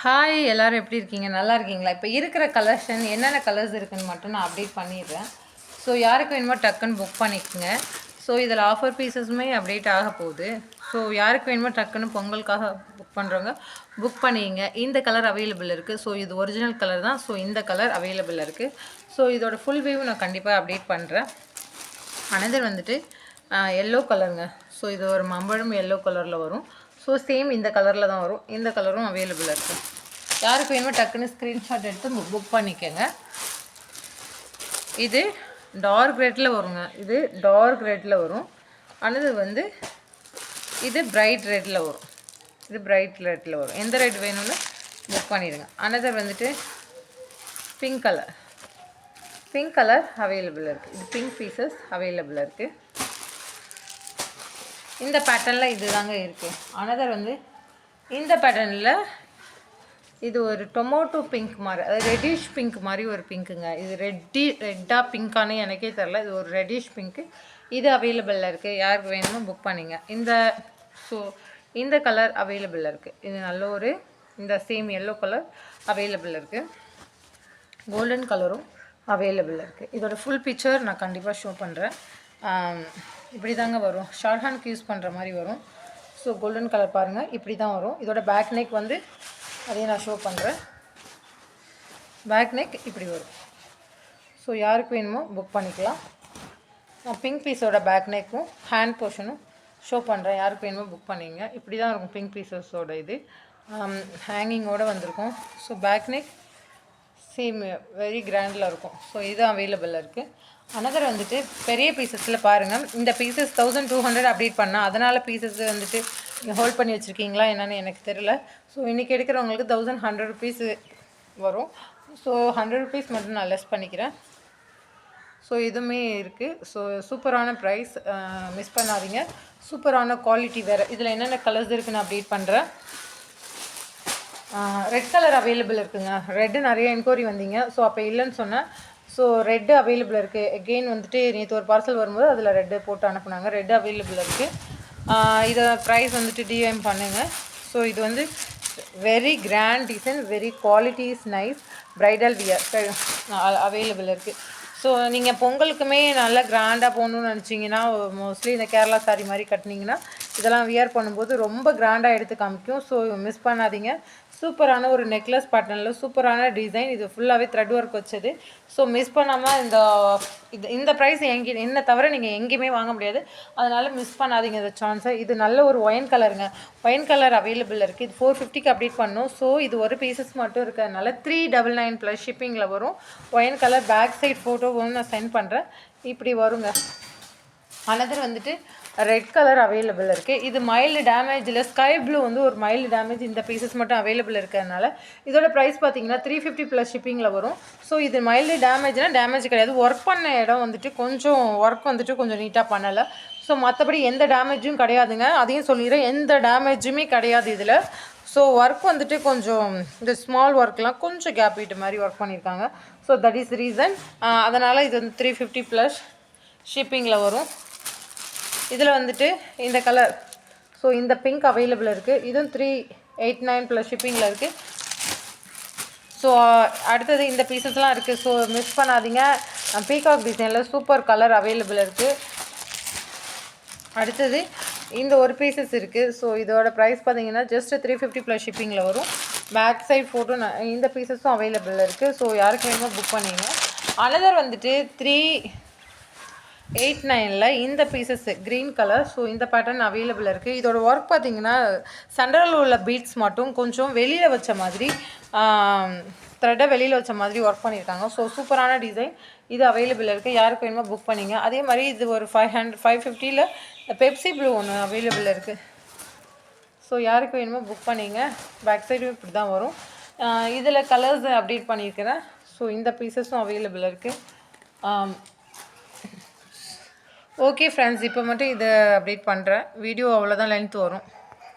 Hi எல்லோரும் எப்படி இருக்கீங்க? நல்லா இருக்கீங்களா? இப்போ இருக்கிற கலெக்ஷன் என்னென்ன கலர்ஸ் இருக்குதுன்னு மட்டும் நான் அப்டேட் பண்ணிடுறேன். ஸோ யாருக்கு வேணுமோ டக்குன்னு புக் பண்ணிக்கோங்க. ஸோ இதில் ஆஃபர் பீசஸுமே அப்டேட் ஆக போகுது. ஸோ யாருக்கு வேணுமோ டக்குன்னு பொங்கலுக்காக புக் பண்ணுறவங்க புக் பண்ணிங்க. இந்த கலர் அவைலபிள் இருக்குது. ஸோ இது ஒரிஜினல் கலர் தான். ஸோ இந்த கலர் அவைலபிள் இருக்குது. ஸோ இதோட ஃபுல் வியூ நான் கண்டிப்பாக அப்டேட் பண்ணுறேன். அனதர் வந்துட்டு எல்லோ கலருங்க. ஸோ இது ஒரு மம்பழம் எல்லோ கலரில் வரும். ஸோ சேம் இந்த கலரில் தான் வரும். இந்த கலரும் அவைலபிள் இருக்குது. யாருக்கு வேணுமோ டக்குன்னு ஸ்க்ரீன்ஷாட் எடுத்து புக் பண்ணிக்கோங்க. இது டார்க் ரெட்டில் வருங்க. இது டார்க் ரெட்டில் வரும். அனது வந்து இது பிரைட் ரெட்டில் வரும். இது பிரைட் ரெட்டில் வரும். எந்த ரெட் வேணும்னு புக் பண்ணிடுங்க. அனதர் வந்துட்டு pink colour. Pink colour available இருக்குது. இது பிங்க் பீசஸ் அவைலபிள் இருக்குது. இந்த பேட்டர்னில் இது தாங்க இருக்குது. அனதர் வந்து இந்த பேட்டர்னில் இது ஒரு டொமேட்டோ பிங்க் மாதிரி, அது ரெட்டிஷ் பிங்க் மாதிரி ஒரு பிங்க்குங்க. இது ரெட்டாக பிங்க்கானு எனக்கே தெரில. இது ஒரு ரெட்டிஷ் பிங்க்கு. இது அவைலபிளில் இருக்குது. யாருக்கு வேணுமோ புக் பண்ணிங்க. இந்த கலர் அவைலபிளில் இருக்குது. இது நல்ல ஒரு இந்த சேம் எல்லோ கலர் அவைலபிள் இருக்குது. கோல்டன் கலரும் அவைலபிள் இருக்குது. இதோட ஃபுல் பிக்சர் நான் கண்டிப்பாக ஷோ பண்ணுறேன். இப்படி தாங்க வரும். ஷார்ட் ஹேண்ட்க்கு யூஸ் பண்ணுற மாதிரி வரும். ஸோ கோல்டன் கலர் பாருங்கள், இப்படி தான் வரும். இதோட பேக் நெக் வந்து அதையும் நான் ஷோ பண்ணுறேன். பேக் நெக் இப்படி வரும். ஸோ யாருக்கு வேணுமோ புக் பண்ணிக்கலாம். நான் பிங்க் பீஸோட பேக் நெக்கும் ஹேண்ட் போர்ஷனும் ஷோ பண்ணுறேன். யாருக்கு வேணுமோ புக் பண்ணிங்க. இப்படி தான் இருக்கும் பிங்க் பீசஸோட இது ஹேங்கிங்கோடு வந்திருக்கும். So back neck same very கிராண்டில் இருக்கும். ஸோ இது அவைலபிளில் இருக்குது. அனதர் வந்துட்டு பெரிய பீசஸில் பாருங்கள். இந்த பீசஸ் 1200 அப்டேட் பண்ணால் அதனால் பீசஸ் வந்துட்டு நீங்கள் ஹோல்ட் பண்ணி வச்சுருக்கீங்களா என்னென்னு எனக்கு தெரியல. ஸோ இன்றைக்கி எடுக்கிறவங்களுக்கு 1100 ருபீஸ் வரும். ஸோ 100 ருபீஸ் மட்டும் நான் லெஸ் பண்ணிக்கிறேன். ஸோ இதுவுமே இருக்குது. ஸோ சூப்பரான ப்ரைஸ், மிஸ் பண்ணாதீங்க. சூப்பரான குவாலிட்டி வேறு. இதில் என்னென்ன கலர்ஸ் இருக்குதுன்னு அப்டேட் பண்ணுறேன். ரெட் கலர் அவைலபிள் இருக்குதுங்க. ரெட்டு நிறைய என்கொயரி வந்தீங்க. ஸோ அப்போ இல்லைன்னு சொன்னேன். ஸோ ரெட்டு அவைலபிள் இருக்குது. எகெயின் வந்துட்டு நேற்று ஒரு பார்சல் வரும்போது அதில் ரெட்டு போட்டு அனுப்புனாங்க. ரெட்டு அவைலபிள் இருக்குது. இதை ப்ரைஸ் வந்துட்டு டிஎம் பண்ணுங்கள். ஸோ இது வந்து very grand design, very quality is nice. Bridal wear available இருக்குது. ஸோ நீங்கள் பொங்கலுக்குமே நல்லா கிராண்டாக போகணுன்னு நினச்சிங்கன்னா, மோஸ்ட்லி இந்த கேரளா சாரீ மாதிரி கட்டினீங்கன்னா இதெல்லாம் வியர் பண்ணும்போது ரொம்ப கிராண்டாக எடுத்து காமிக்கும். ஸோ மிஸ் பண்ணாதீங்க. சூப்பரான ஒரு நெக்லஸ் பேட்டர்னில் சூப்பரான டிசைன். இது ஃபுல்லாகவே த்ரெட் ஒர்க் வச்சது. ஸோ மிஸ் பண்ணாமல் இந்த ப்ரைஸ் என்ன தவிர நீங்கள் எங்கேயுமே வாங்க முடியாது. அதனால் மிஸ் பண்ணாதீங்க இந்த சான்ஸை. இது நல்ல ஒரு ஒயின் கலருங்க. ஒயின் கலர் அவைலபிள் இருக்குது. இது 450க்கு அப்டேட் பண்ணணும். ஸோ இது ஒரு பீசஸ் மட்டும் இருக்கிறதுனால 399 ப்ளஸ் ஷிப்பிங்கில் வரும். Wine colour back side photo ஒன்று நான் சென்ட் பண்ணுறேன். இப்படி வருங்க. அனதர் வந்துட்டு ரெட் கலர் அவைலபிள் இருக்குது. இது மைல்டு டேமேஜில் ஸ்கை ப்ளூ வந்து ஒரு மைல்டு டேமேஜ். இந்த பீசஸ் மட்டும் அவைலபிள் இருக்கிறதுனால இதோட ப்ரைஸ் பார்த்தீங்கன்னா 350 ப்ளஸ் ஷிப்பிங்கில் வரும். ஸோ இது மைல்டு டேமேஜ்னால் டேமேஜ் கிடையாது. ஒர்க் பண்ண இடம் வந்துட்டு கொஞ்சம் நீட்டாக பண்ணலை. ஸோ மற்றபடி எந்த டேமேஜும் கிடையாதுங்க. அதையும் சொல்லிடுறேன், எந்த டேமேஜுமே கிடையாது இதில். ஸோ ஒர்க் வந்துட்டு கொஞ்சம் இந்த ஸ்மால் ஒர்க்லாம் கொஞ்சம் கேப் விட்டு மாதிரி ஒர்க் பண்ணியிருக்காங்க. So that is reason. அதனால் இது வந்து 350 ப்ளஸ் ஷிப்பிங்கில் வரும். இதில் வந்துட்டு இந்த கலர், ஸோ இந்த பிங்க் அவைலபிள் இருக்குது. இதுவும் 389 ப்ளஸ் ஷிப்பிங்கில் இருக்குது. ஸோ அடுத்தது இந்த பீசஸ்லாம் இருக்குது. ஸோ மிஸ் பண்ணாதீங்க. பீகாக் டிசைனில் சூப்பர் கலர் அவைலபிள் இருக்குது. அடுத்தது இந்த ஒரு பீசஸ் இருக்குது. ஸோ இதோட ப்ரைஸ் பார்த்தீங்கன்னா ஜஸ்ட் 350 ப்ளஸ் ஷிப்பிங்கில் வரும். பேக் சைட் ஃபோட்டோ இந்த பீசஸும் அவைலபிள் இருக்குது. ஸோ யாருக்கு வேணுமோ புக் பண்ணிங்க. அனதர் வந்துட்டு 389ல் இந்த பீசஸ் க்ரீன் கலர். ஸோ இந்த பேட்டர்ன் அவைலபிள் இருக்குது. இதோட ஒர்க் பார்த்தீங்கன்னா சென்டரில் உள்ள பீட்ஸ் மட்டும் கொஞ்சம் வெளியில் வச்ச மாதிரி, த்ரெட்டை வெளியில் வச்ச மாதிரி ஒர்க் பண்ணியிருக்காங்க. ஸோ சூப்பரான டிசைன். இது அவைலபிள் இருக்குது. யாருக்கு வேணுமோ புக் பண்ணிங்க. அதே மாதிரி இது ஒரு 550ல் பெப்சி ப்ளூ ஒன்று அவைலபிள் இருக்குது. ஸோ யாருக்கு வேணுமோ புக் பண்ணிங்க. பேக் சைடும் இப்படி தான் வரும். இதில் கலர்ஸ் அப்டேட் பண்ணியிருக்கிறேன். ஸோ இந்த பீசஸும் அவைலபிள் இருக்குது. ஓகே ஃப்ரெண்ட்ஸ், இப்போ மட்டும் இதை அப்டேட் பண்ணுறேன். வீடியோ அவ்வளோதான் லென்த் வரும்.